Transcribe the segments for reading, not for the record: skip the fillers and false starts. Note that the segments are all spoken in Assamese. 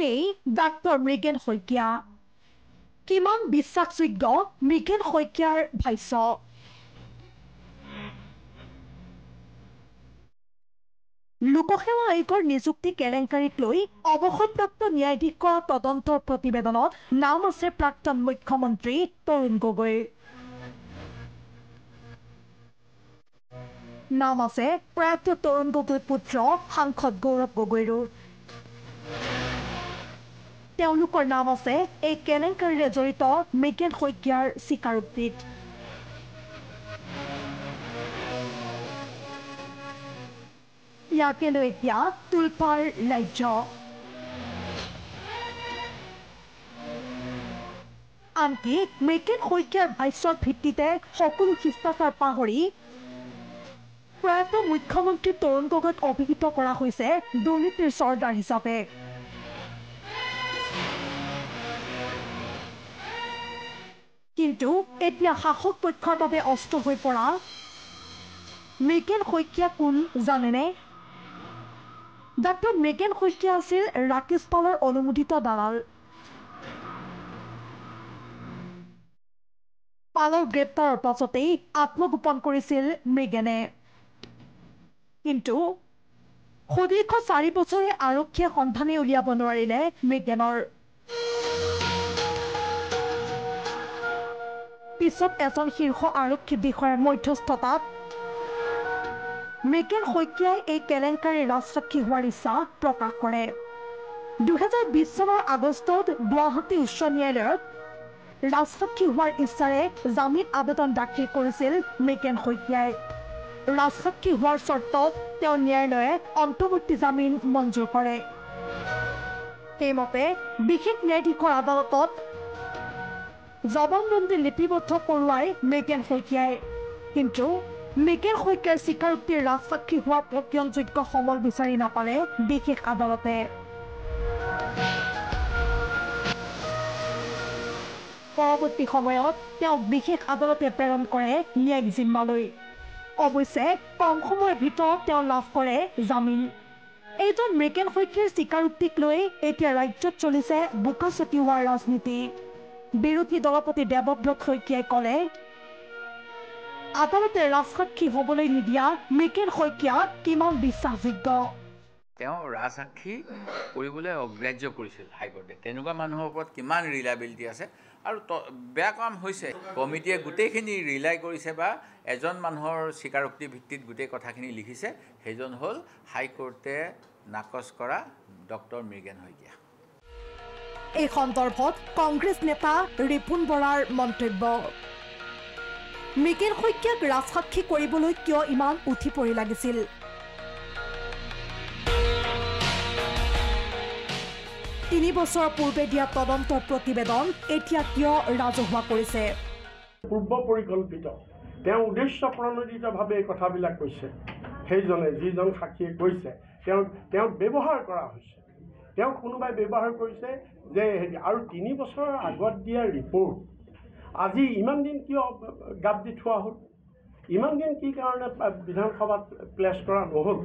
ইমানেই ডাক্তৰ মৃগেন শইকীয়া কিমান বিশ্বাসযোগ্য মৃগেন শইকীয়াৰ ভাষ্য লোকসেৱা আয়োগৰ নিযুক্তি কেলেংকাৰীক লৈ অৱসৰপ্ৰাপ্ত ন্যায়াধীশ কৰা তদন্তৰ প্ৰতিবেদনত নাম আছে প্ৰাক্তন মুখ্যমন্ত্ৰী তৰুণ গগৈৰ নাম আছে প্ৰয়াত তৰুণ গগৈৰ পুত্ৰ সাংসদ গৌৰৱ গগৈৰো তেওঁলোকৰ নাম আছে এই কেলেংকাৰীৰে জড়িত মৃগেন শইকীয়াৰ স্বীকাৰোক্তিত ইয়াকে লৈ এতিয়া তোলপাৰ ৰাজ্য আনকি মৃগেন শইকীয়াৰ ভাষ্যৰ ভিত্তিতে সকলো শিষ্টাচাৰ পাহৰি প্ৰয়াত মুখ্যমন্ত্ৰী তৰুণ গগৈক অভিহিত কৰা হৈছে দুৰ্নীতিৰ চৰ্দাৰ হিচাপে কিন্তু এতিয়া শাসক পক্ষৰ বাবে অস্ত্ৰ হৈ পৰা মৃগেন শইকীয়া কোন জানেনে ডাক্তৰ মৃগেন শইকীয়া আছিল ৰাকেশ পালৰ অনুমোদিত দালাল পালৰ গ্ৰেপ্তাৰৰ পাছতেই আত্মগোপন কৰিছিল মৃগেনে কিন্তু সুদীৰ্ঘ 4 বছৰে আৰক্ষীয়ে সন্ধানেই উলিয়াব নোৱাৰিলে মৃগেনৰ পিছত এজন শীৰ্ষ আৰক্ষী বিষয়াৰ মধ্যস্থতাত মৃগেন শইকীয়াই এই কেলেংকাৰীৰ ৰাজসাক্ষী হোৱাৰ ইচ্ছা প্ৰকাশ কৰে 2020 চনৰ আগষ্টত গুৱাহাটী উচ্চ ন্যায়ালয়ত ৰাজসাক্ষী হোৱাৰ ইচ্ছাৰে জামিন আবেদন দাখিল কৰিছিল মৃগেন শইকীয়াই ৰাজসাক্ষী হোৱাৰ চৰ্তত তেওঁ ন্যায়ালয়ে অন্তৰ্বৰ্তী জামিন মঞ্জুৰ কৰে সেইমতে বিশেষ ন্যায়াধীশৰ আদালতত জবানবন্দী লিপিবদ্ধ কৰোৱাই মৃগেন শইকীয়াই কিন্তু মৃগেন শইকীয়াৰ স্বীকাৰোক্তিৰ ৰাজসাক্ষী হোৱাৰ প্ৰত্যয়নযোগ্য সমল বিচাৰি নাপালে বিশেষ আদালতে পৰৱৰ্তী সময়ত তেওঁক বিশেষ আদালতে প্ৰেৰণ কৰে ন্যায়িক জিম্মালৈ অৱশ্যে কম সময়ৰ ভিতৰত তেওঁ লাভ কৰে জামিন এইজন মৃগেন শইকীয়াৰ স্বীকাৰোক্তিক লৈ এতিয়া ৰাজ্যত চলিছে বোকা ছটিওৱাৰ ৰাজনীতি বিৰোধী দলপতি দেৱব্ৰত শইকীয়াই ক'লে আদালতে ৰাজসাক্ষী হ'বলৈ নিদিয়া মৃগেন শইকীয়া কিমান বিশ্বাসযোগ্য তেওঁ ৰাজসাক্ষী কৰিবলৈ অগ্ৰাহ্য কৰিছিল হাইকোৰ্টে তেনেকুৱা মানুহৰ ওপৰত কিমান ৰিলায়েবিলিটি আছে আৰু বেয়া কাম হৈছে কমিটিয়ে গোটেইখিনি ৰিলাই কৰিছে বা এজন মানুহৰ স্বীকাৰোক্তি ভিত্তিত গোটেই কথাখিনি লিখিছে সেইজন হ'ল হাইকোৰ্টে নাকচ কৰা ডক্টৰ মৃগেন শইকীয়া এই সন্দৰ্ভত কংগ্ৰেছ নেতা ৰিপুণ বৰাৰ মন্তব্য মৃগেন শইকীয়াক ৰাজসাক্ষী কৰিবলৈ কিয় ইমান উঠি পৰি লাগিছিল 3 বছৰ পূৰ্বে দিয়া তদন্তৰ প্ৰতিবেদন এতিয়া কিয় ৰাজহুৱা কৰিছে পূৰ্ব পৰিকল্পিত তেওঁ উদ্দেশ্য প্ৰণোদিতভাৱে এই কথাবিলাক কৈছে সেইজনে যিজন সাক্ষীয়ে কৈছে তেওঁক ব্যৱহাৰ কৰা হৈছে তেওঁক কোনোবাই ব্যৱহাৰ কৰিছে যে আৰু 3 বছৰৰ আগত দিয়া ৰিপৰ্ট আজি ইমান দিন কিয় গাপ দি থোৱা হ'ল ইমান দিন কি কাৰণে বিধানসভাত প্লেছ কৰা নহ'ল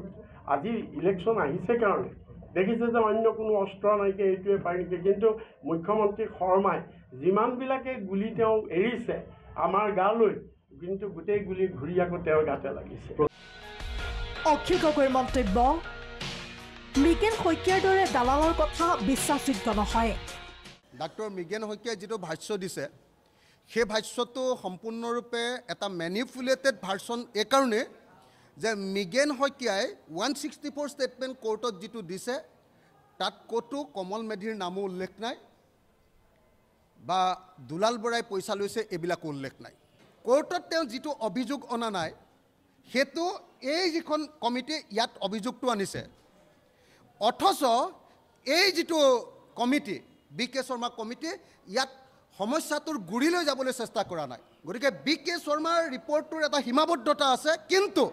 আজি ইলেকশ্যন আহিছে কাৰণে দেখিছে যে অন্য কোনো অস্ত্ৰ নাইকিয়া এইটোৱে পাৰি নেকি কিন্তু মুখ্যমন্ত্ৰী শৰ্মাই যিমানবিলাকে গুলি তেওঁ এৰিছে আমাৰ গালৈ কিন্তু গোটেই গুলি ঘূৰি আকৌ তেওঁৰ গাতে লাগিছে অখিল গগৈৰ মন্তব্য মৃগেন শইকীয়াৰ দৰে দালালৰ কথা বিশ্বাসযোগ্য নহয় ডাক্তৰ মৃগেন শইকীয়াই যিটো ভাষ্য দিছে সেই ভাষ্যটো সম্পূৰ্ণৰূপে এটা মেনিপুলেটেড ভাৰ্চন এইকাৰণে যে মৃগেন শইকীয়াই 164 ষ্টেটমেণ্ট কোৰ্টত যিটো দিছে তাত ক'তো কমল মেধিৰ নামো উল্লেখ নাই বা দুলাল বৰাই পইচা লৈছে এইবিলাকো উল্লেখ নাই কোৰ্টত তেওঁ যিটো অভিযোগ অনা নাই সেইটো এই যিখন কমিটি ইয়াত অভিযোগটো আনিছে অথচ এই যিটো কমিটি বি কে শৰ্মা কমিটি ইয়াত সমস্যাটোৰ গুৰিলৈ যাবলৈ চেষ্টা কৰা নাই গতিকে বি কে শৰ্মাৰ ৰিপৰ্টটোৰ এটা সীমাবদ্ধতা আছে কিন্তু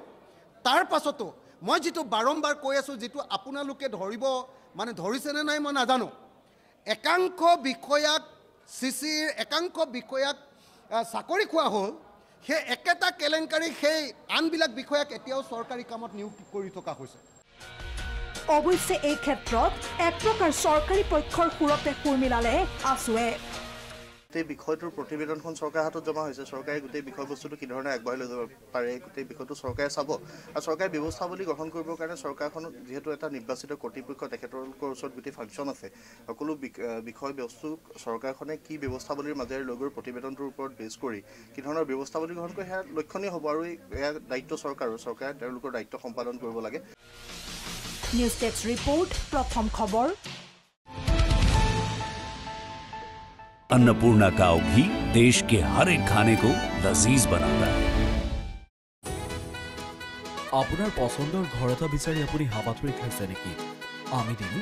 তাৰ পাছতো মই যিটো বাৰম্বাৰ কৈ আছোঁ যিটো আপোনালোকে ধৰিব মানে ধৰিছেনে নাই মই নাজানো একাংশ বিষয়াক চিচিৰ একাংশ বিষয়াক চাকৰি খোৱা হ'ল সেই একেটা কেলেংকাৰী সেই আনবিলাক বিষয়াক এতিয়াও চৰকাৰী কামত নিয়োগ কৰি থকা হৈছে অৱশ্যে এই ক্ষেত্ৰত এক প্ৰকাৰ চৰকাৰী পক্ষৰ সুৰতে সুৰ মিলালে আছুৱে। গোটেই বিষয়টোৰ প্ৰতিবেদনখন চৰকাৰৰ হাতত জমা হৈছে। চৰকাৰে গোটেই বিষয়বস্তুটো কি ধৰণে আগবঢ়াই লৈ যাব পাৰে গোটেই বিষয়টো চৰকাৰে চাব আৰু চৰকাৰে ব্যৱস্থাৱলী গ্ৰহণ কৰিবৰ কাৰণে চৰকাৰখন যিহেতু এটা নিৰ্বাচিত কৰ্তৃপক্ষ, তেখেতলোকৰ ওচৰত গোটেই ফাংচন আছে। সকলো বিষয়বস্তু চৰকাৰখনে কি ব্যৱস্থাৱলীৰ মাজেৰে লৈ গৈ প্ৰতিবেদনটোৰ ওপৰত বেছ কৰি কি ধৰণৰ ব্যৱস্থাৱলী গ্ৰহণ কৰে সেয়া লক্ষণীয় হ'ব আৰু এয়া দায়িত্ব চৰকাৰৰ। চৰকাৰে তেওঁলোকৰ দায়িত্ব সম্পাদন কৰিব লাগে। নিউজ ডেস্ক ৰিপোৰ্ট, প্ৰথম খবৰ। अन्नपूर्णा काव घी देश के हर एक खाने को लजीज बनाता है। আপোনাৰ পছন্দৰ ঘৰ এটা বিচাৰি আপুনি হাবাথুৰি খাইছে নেকি? আমি দিম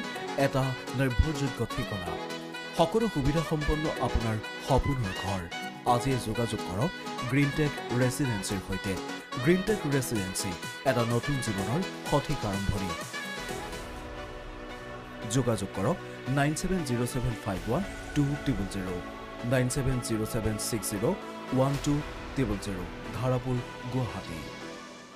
এটা নিৰ্ভৰযোগ্য ঠিকনা, সকলো সুবিধা সম্পন্ন আপোনাৰ সপোনৰ ঘৰ। আজিয়ে যোগাযোগ কৰক গ্ৰীণটেক ৰেচিডেন্সিৰ সৈতে। গ্ৰীণটেক ৰেচিডেন্সি এটা নতুন জীৱনৰ সঠিক আৰম্ভণি। যোগাযোগ কৰক 9707512000 9707601200 ধাৰাপুৰ, গুৱাহাটী।